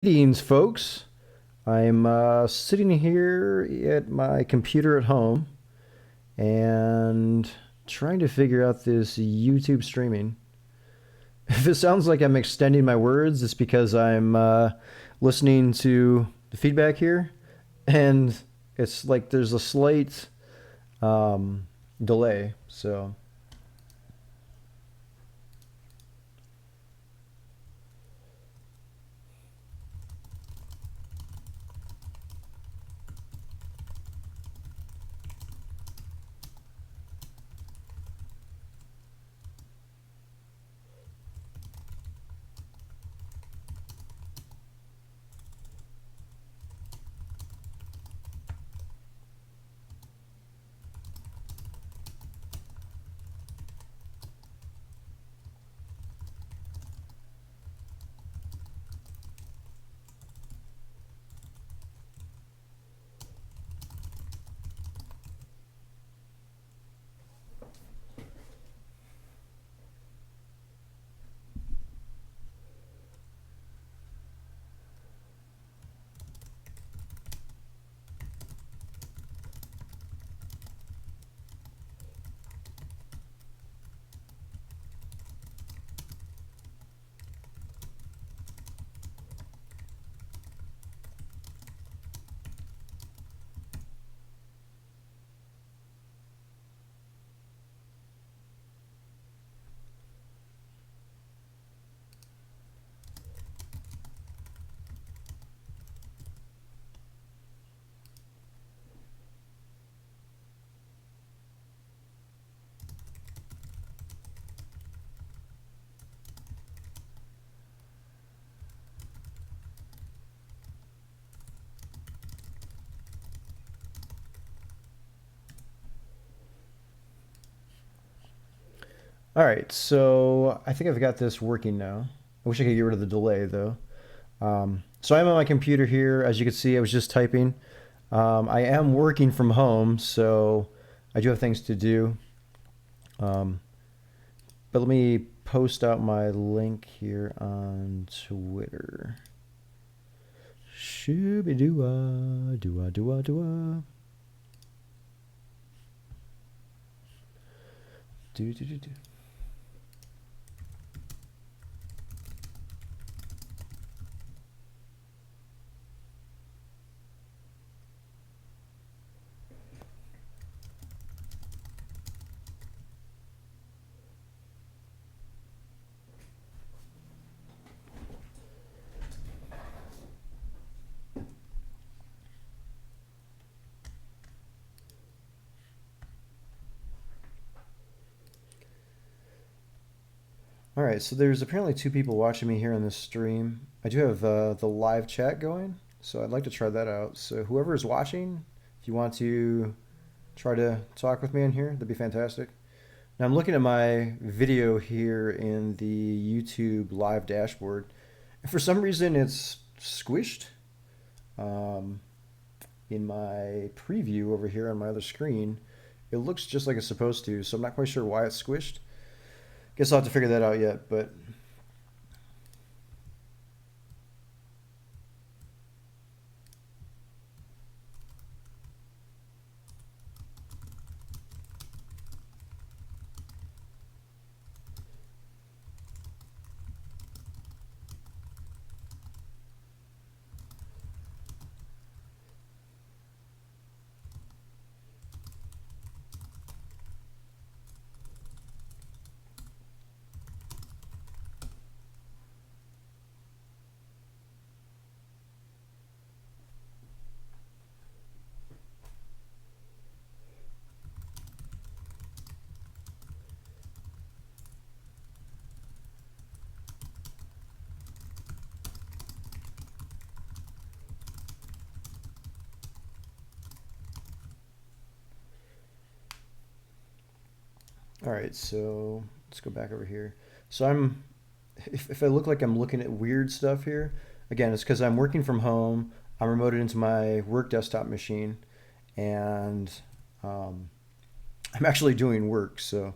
Greetings, folks. I'm sitting here at my computer at home and trying to figure out this YouTube streaming. If it sounds like I'm extending my words, it's because I'm listening to the feedback here, and it's like there's a slight delay. So, all right. So I think I've got this working now. I wish I could get rid of the delay though. So I'm on my computer here. As you can see, I was just typing. I am working from home, so I do have things to do. Um, but let me post out my link here on Twitter. Shooby doo doo doo doo do do do do. All right, so there's apparently two people watching me here on this stream. I do have the live chat going, so I'd like to try that out. So whoever is watching, if you want to try to talk with me in here, that'd be fantastic. Now I'm looking at my video here in the YouTube live dashboard, and for some reason it's squished um, in my preview over here on my other screen. It looks just like it's supposed to, so I'm not quite sure why it's squished. Guess I'll have to figure that out yet, but all right, so let's go back over here. So if I look like I'm looking at weird stuff here, again, it's because I'm working from home. I'm remoted into my work desktop machine, and um, I'm actually doing work. So,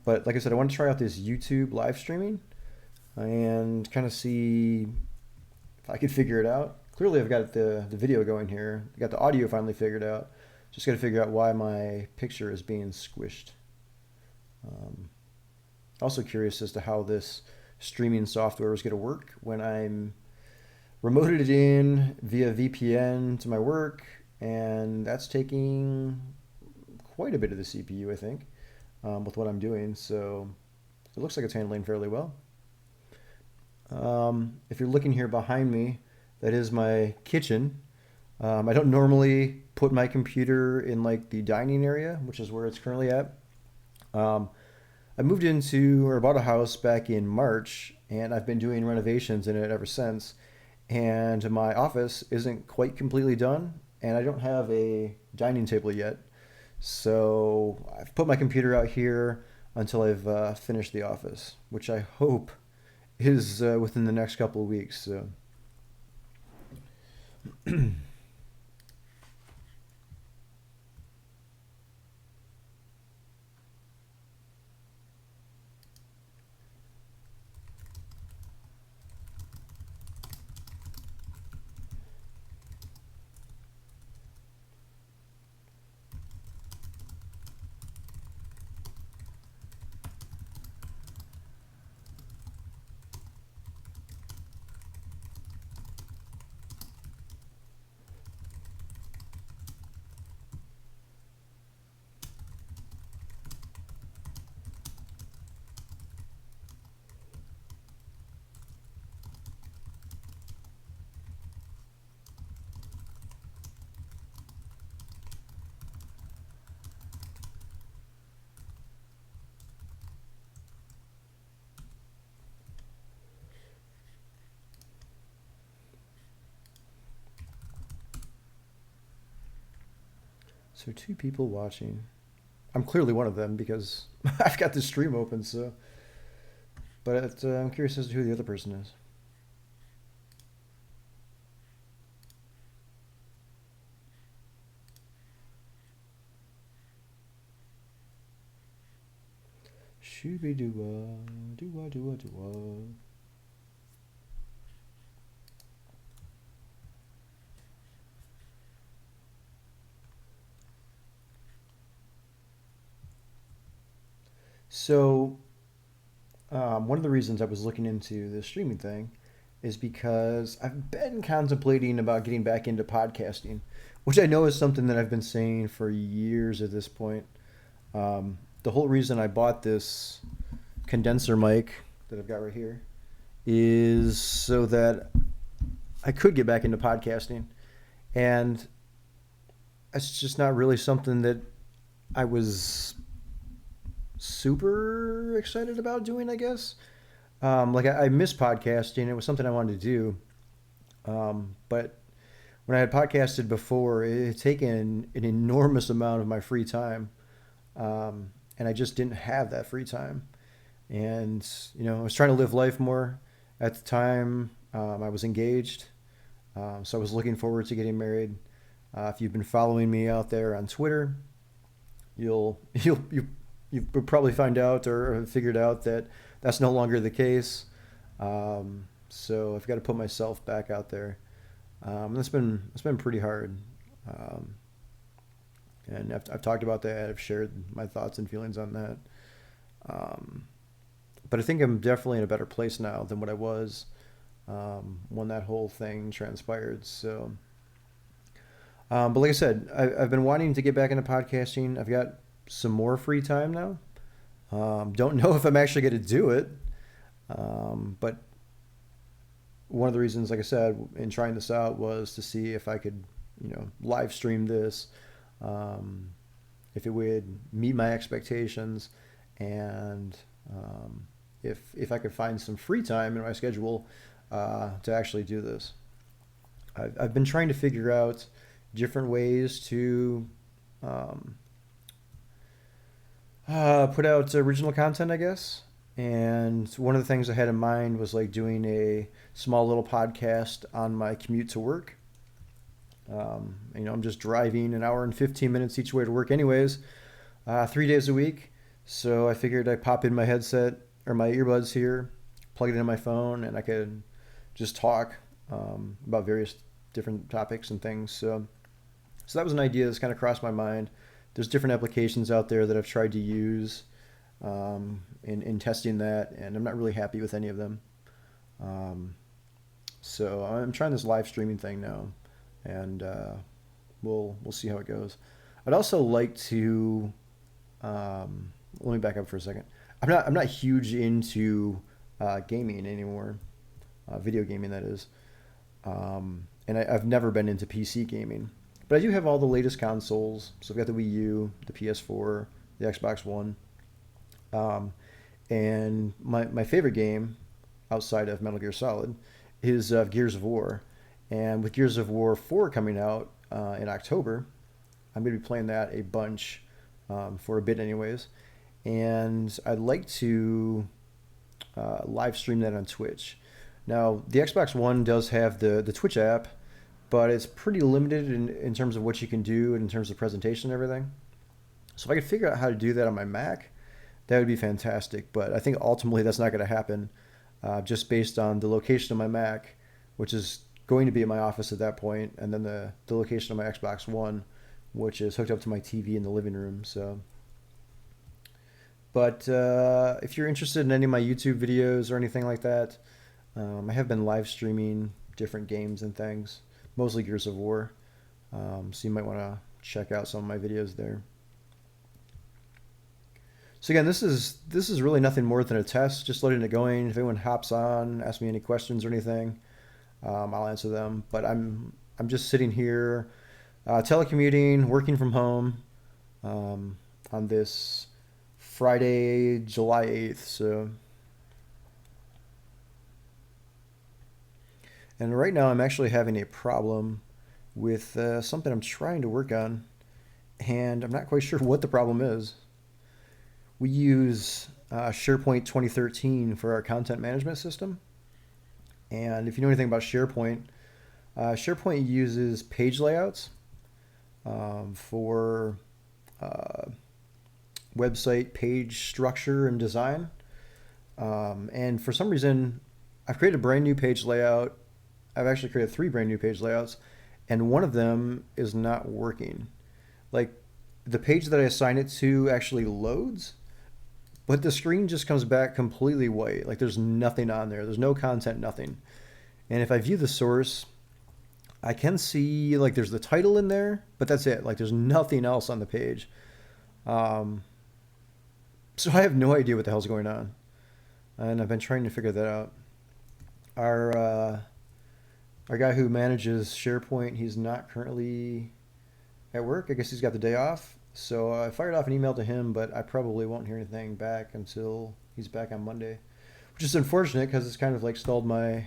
but like I said, I want to try out this YouTube live streaming and kind of see if I could figure it out. Clearly, I've got the video going here. I got the audio finally figured out. Just got to figure out why my picture is being squished. Um, Also curious as to how this streaming software is going to work when I'm remoted in via VPN to my work, and that's taking quite a bit of the CPU, I think, with what I'm doing. So it looks like it's handling fairly well. If you're looking here behind me, that is my kitchen. I don't normally put my computer in like the dining area, which is where it's currently at. Um, I moved into or bought a house back in March, and I've been doing renovations in it ever since. And my office isn't quite completely done, and I don't have a dining table yet. So I've put my computer out here until I've finished the office, which I hope is within the next couple of weeks. So so two people watching. I'm clearly one of them because I've got the stream open. So, but I'm curious as to who the other person is. Shooby doo doo doo doo. So, one of the reasons I was looking into the streaming thing is because I've been contemplating about getting back into podcasting, which I know is something that I've been saying for years at this point. The whole reason I bought this condenser mic that I've got right here is so that I could get back into podcasting. And it's just not really something that I was super excited about doing, I guess. I miss podcasting. It was something I wanted to do. But when I had podcasted before, it had taken an enormous amount of my free time. And I just didn't have that free time. And, I was trying to live life more at the time. I was engaged. So I was looking forward to getting married. If you've been following me out there on Twitter, you'll you'll probably find out or have figured out that that's no longer the case. So I've got to put myself back out there. It's been pretty hard. Um, and I've talked about that. I've shared my thoughts and feelings on that. Um, but I think I'm definitely in a better place now than what I was when that whole thing transpired. So, but like I said, I've been wanting to get back into podcasting. I've got some more free time now. Don't know if I'm actually going to do it. But one of the reasons, like I said, in trying this out was to see if I could, live stream this, um, if it would meet my expectations, and if I could find some free time in my schedule to actually do this. I've been trying to figure out different ways to um, put out original content, I guess. And one of the things I had in mind was like doing a small little podcast on my commute to work. I'm just driving an hour and 15 minutes each way to work, anyways, 3 days a week. So I figured I'd pop in my headset or my earbuds here, plug it in my phone, and I could just talk about various different topics and things. So that was an idea that's kind of crossed my mind. There's different applications out there that I've tried to use in testing that, and I'm not really happy with any of them. Um, so I'm trying this live streaming thing now, and we'll see how it goes. I'd also like to let me back up for a second. I'm not huge into gaming anymore, video gaming that is, and I've never been into PC gaming. But I do have all the latest consoles. So I've got the Wii U, the PS4, the Xbox One, um, and my favorite game outside of Metal Gear Solid is Gears of War. And with Gears of War 4 coming out in October, I'm going to be playing that a bunch for a bit, anyways. And I'd like to live stream that on Twitch. Now, the Xbox One does have the Twitch app, but it's pretty limited in terms of what you can do and in terms of presentation and everything. So if I could figure out how to do that on my Mac, that would be fantastic. But I think ultimately that's not going to happen just based on the location of my Mac, which is going to be in my office at that point, and then the location of my Xbox One, which is hooked up to my TV in the living room. So, but if you're interested in any of my YouTube videos or anything like that, I have been live streaming different games and things, mostly Gears of War. So you might want to check out some of my videos there. So again, this is really nothing more than a test, just letting it going. If anyone hops on, asks me any questions or anything, I'll answer them. But I'm just sitting here, telecommuting, working from home, on this Friday, July 8th. So, and right now I'm actually having a problem with something I'm trying to work on, and I'm not quite sure what the problem is. We use SharePoint 2013 for our content management system. And if you know anything about SharePoint, SharePoint uses page layouts for website page structure and design. And for some reason, I've created a brand new page layout. I've actually created 3 brand new page layouts, and one of them is not working. Like, the page that I assign it to actually loads, but the screen just comes back completely white. Like, there's nothing on there. There's no content, nothing. And if I view the source, I can see, like, there's the title in there, but that's it. Like, there's nothing else on the page. So I have no idea what the hell's going on. And I've been trying to figure that out. Our guy who manages SharePoint, he's not currently at work. I guess he's got the day off. So I fired off an email to him, but I probably won't hear anything back until he's back on Monday, which is unfortunate because it's kind of like stalled my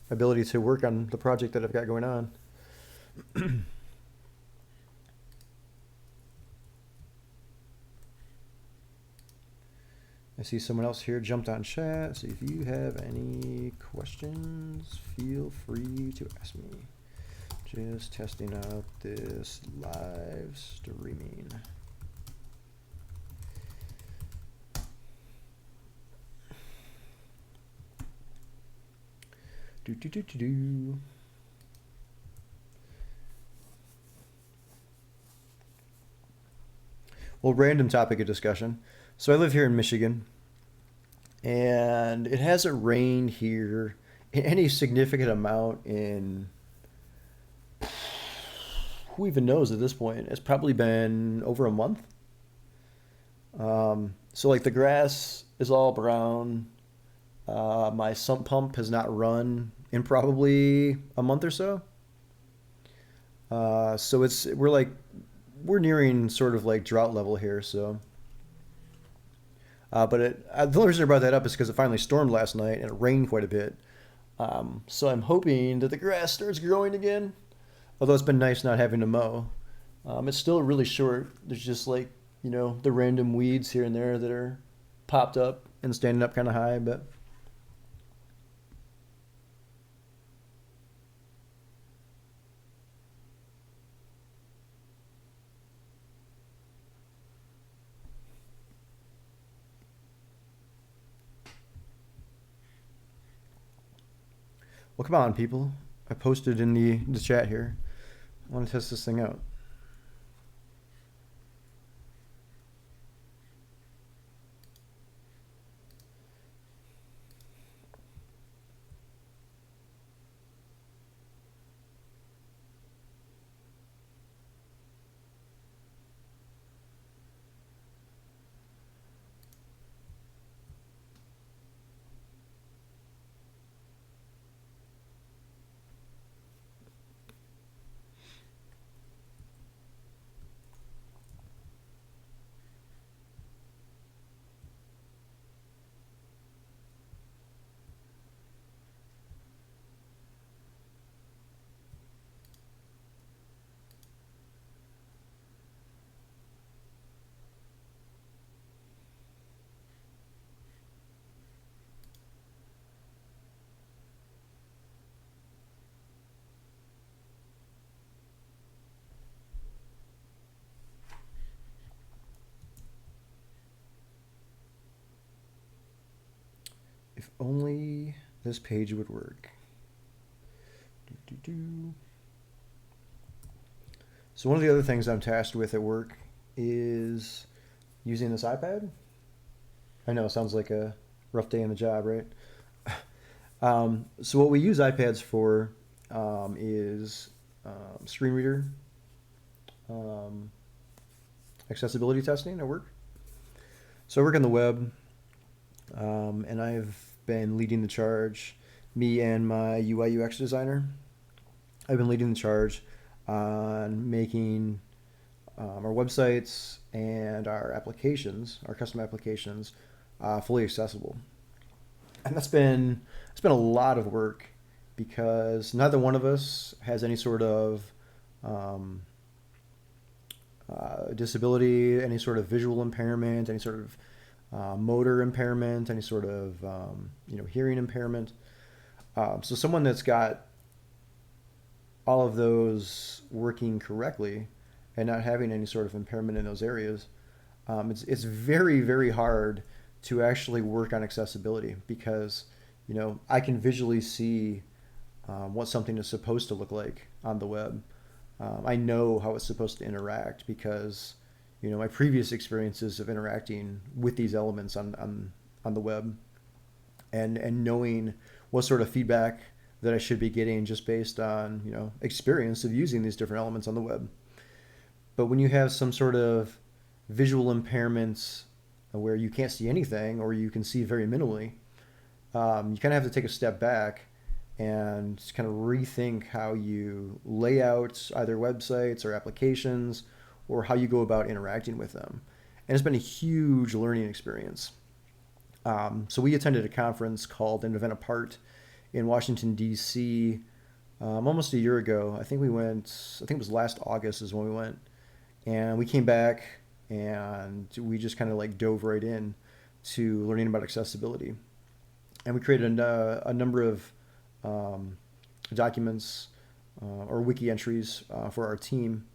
ability to work on the project that I've got going on. I see someone else here jumped on chat, so if you have any questions, feel free to ask me. Just testing out this live streaming. Do. Well, random topic of discussion. So I live here in Michigan, and it hasn't rained here in any significant amount in who even knows at this point. It's probably been over a month. So like the grass is all brown. My sump pump has not run in probably a month or so. So we're nearing sort of like drought level here. So, but the only reason I brought that up is because it finally stormed last night and it rained quite a bit. So I'm hoping that the grass starts growing again. Although it's been nice not having to mow. It's still really short. There's just like, the random weeds here and there that are popped up and standing up kind of high, but well, come on, people. I posted in the chat here. I want to test this thing out. If only this page would work. So one of the other things I'm tasked with at work is using this iPad. I know it sounds like a rough day in the job, right? So what we use iPads for is screen reader um, accessibility testing at work. So I work on the web, and I've been leading the charge. Me and my UI UX designer, I've been leading the charge on making our websites and our applications, our custom applications, fully accessible. And it's been a lot of work because neither one of us has any sort of um, disability, any sort of visual impairment, any sort of motor impairment, any sort of hearing impairment. So someone that's got all of those working correctly and not having any sort of impairment in those areas, it's very, very hard to actually work on accessibility because I can visually see what something is supposed to look like on the web. I know how it's supposed to interact because my previous experiences of interacting with these elements on the web and knowing what sort of feedback that I should be getting just based on experience of using these different elements on the web. But when you have some sort of visual impairments where you can't see anything or you can see very minimally, you kind of have to take a step back and kind of rethink how you lay out either websites or applications or how you go about interacting with them. And it's been a huge learning experience. So we attended a conference called An Event Apart in Washington, D.C. Almost a year ago. I think it was last August is when we went. And we came back and we just kind of like dove right in to learning about accessibility. And we created a number of documents or wiki entries for our team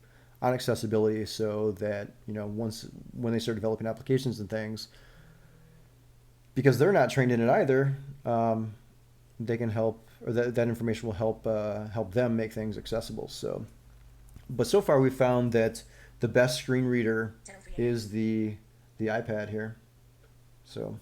on accessibility so that when they start developing applications and things, because they're not trained in it either, they can help, or that information will help them make things accessible. But so far we've found that the best screen reader is the iPad here. So.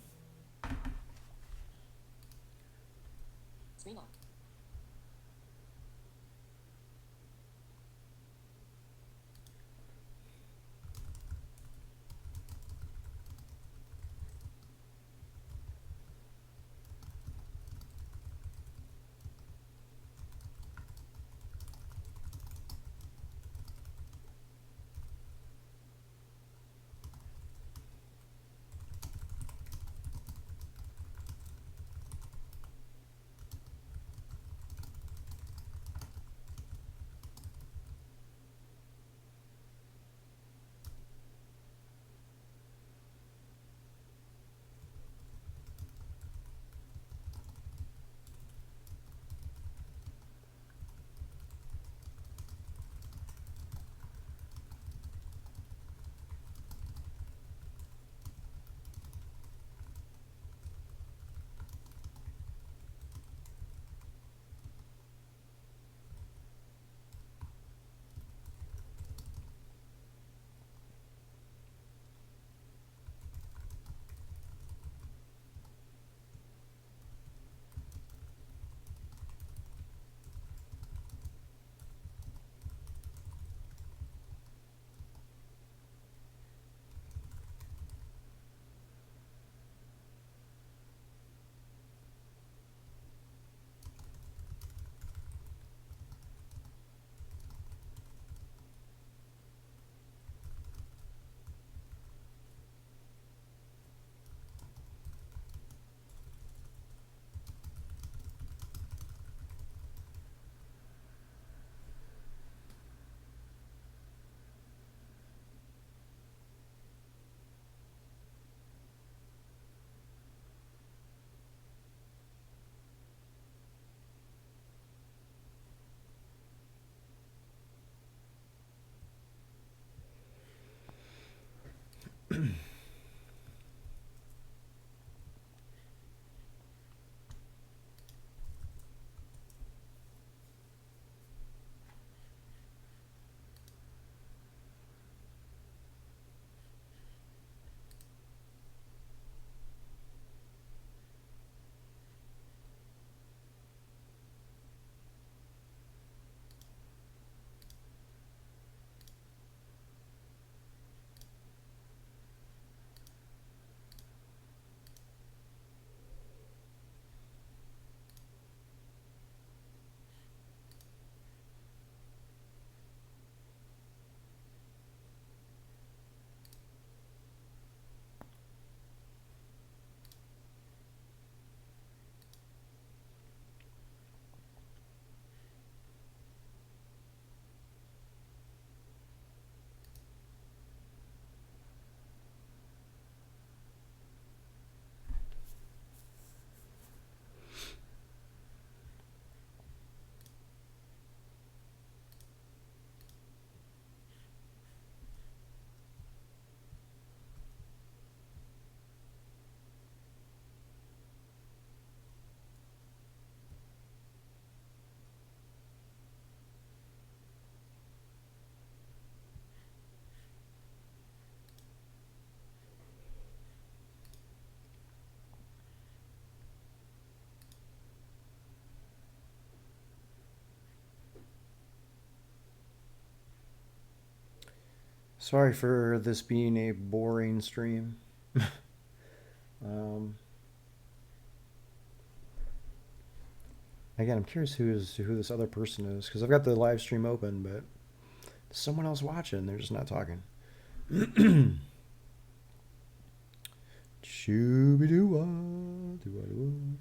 Sorry for this being a boring stream. um, Again, I'm curious who this other person is because I've got the live stream open, but there's someone else watching. They're just not talking. Shooby doo doo.